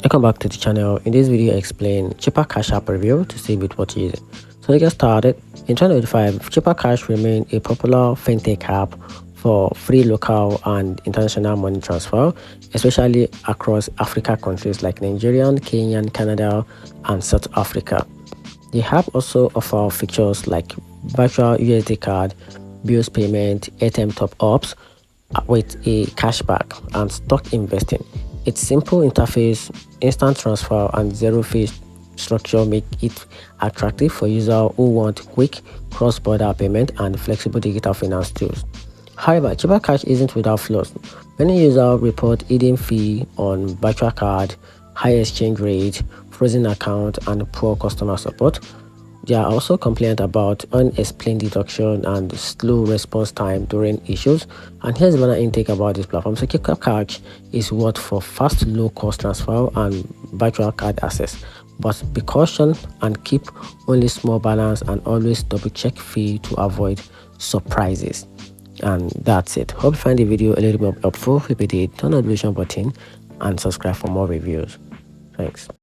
Welcome back to the channel. In this video I explain cheaper cash app review to see with what you're using. So to get started, in 2025 cheaper cash remained a popular fintech app for free local and international money transfer, especially across Africa countries like Nigerian, Kenyan, Canada and South Africa. The app also offers features like virtual USD card, bills payment, ATM top-ups with a cashback and stock investing. Its simple interface, instant transfer and zero fee structure make it attractive for users who want quick cross-border payment and flexible digital finance tools. However, cheaper cash isn't without flaws. Many users report hidden fee on virtual card, high exchange rate, frozen account, and poor customer support. There are also complaints about unexplained deduction and slow response time during issues. And here's one intake about this platform. So Cheaper Cash is worth for fast, low-cost transfer and virtual card access. But be cautious and keep only small balance and always double-check fee to avoid surprises. And that's it. Hope you find the video a little more helpful. If you did, turn on the notification button and subscribe for more reviews. Thanks.